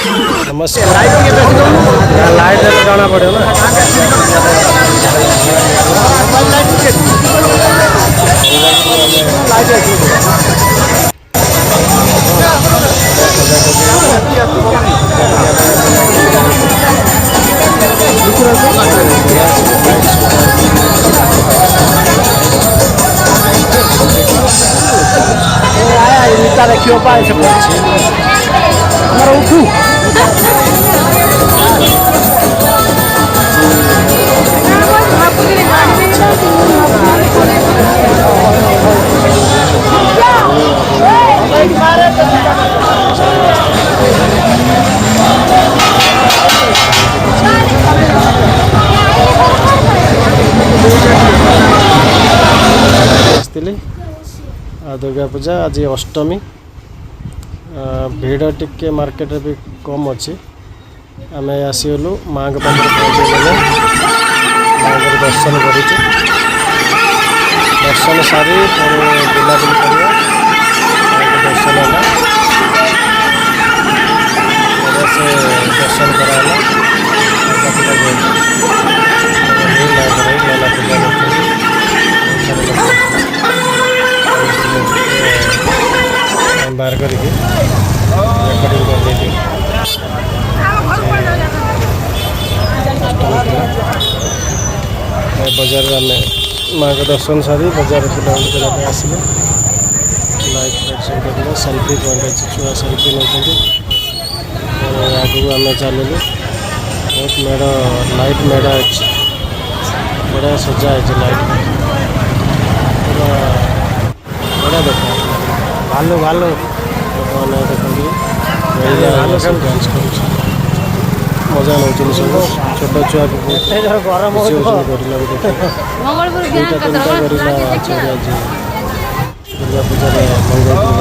नमस्कार लाइट जाना पड़े ना देखियो पाए से हमारा उठू दुर्गा पूजा आज अष्टमी भीड़ टिके मार्केट भी कम अच्छी आम आसीगलु माँ के पाखे पहुँचल माँ दर्शन कर दर्शन सारी बुलाबुली कर दर्शन है से दर्शन कराला मेला पूजा बाहर करके बजार आम माँ के दर्शन सारी बजार बुलाबुली करने आसले लाइट फाइट सब देखा सेल्फी पॉइंट अच्छे छुआ सेल्फी नहीं आगू आम चलू बहुत मेढ़ लाइट मेढ़ अच्छे बढ़िया सजा है लाइट बढ़िया देखा भालू भालू मैंने देखिए डांस कर मजा नौ सब छोट छुआ दुर्गा पूजा मंगलपुर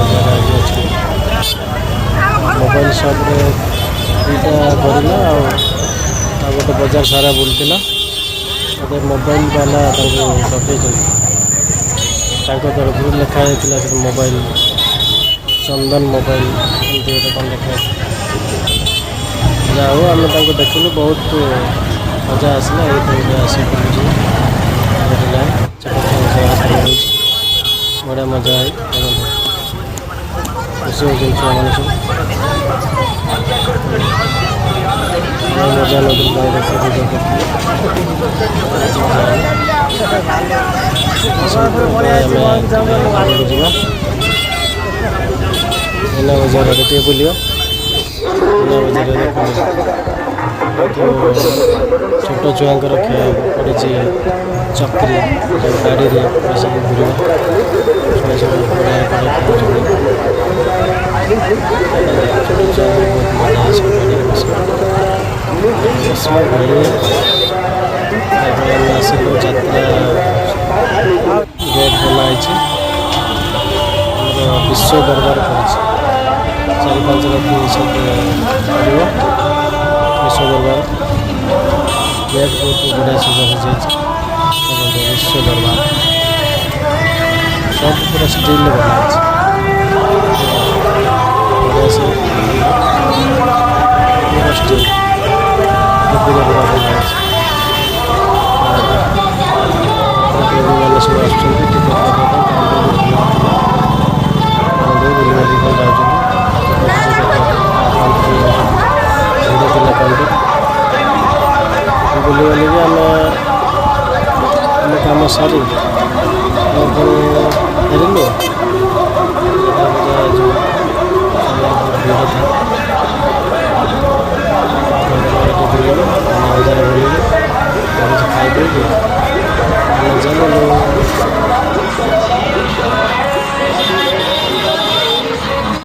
मोबाइल शॉप दुईटा करला गोटे बजार सारा बुलूला मोबाइल वाला तरफ लिखाई मोबाइल चंदन मोबाइल एमती गोटे कौन लिखा जाओ आम देखिलु बहुत मजा आसला ये आस बढ़िया मजा है खुशी हो छुआ मान सब मजा मीना बजार टे बुलियो मीना बजार छोट छुआर पड़ी चक्री गाड़ी में सब घूर आसलु जात्रा गेट बनाई विश्व दरबार कर 4-5 राति सब पड़ो विश्व दरबार गेट बहुत बढ़िया सजा सजाई विश्व दरबार सब पूरा स्टील बनाई बढ़िया से पूरा स्टील पूरा पूरा बनाई मैंने सब बुली बुली आम कम सारी फेरलु बजार बुलू खाई चलू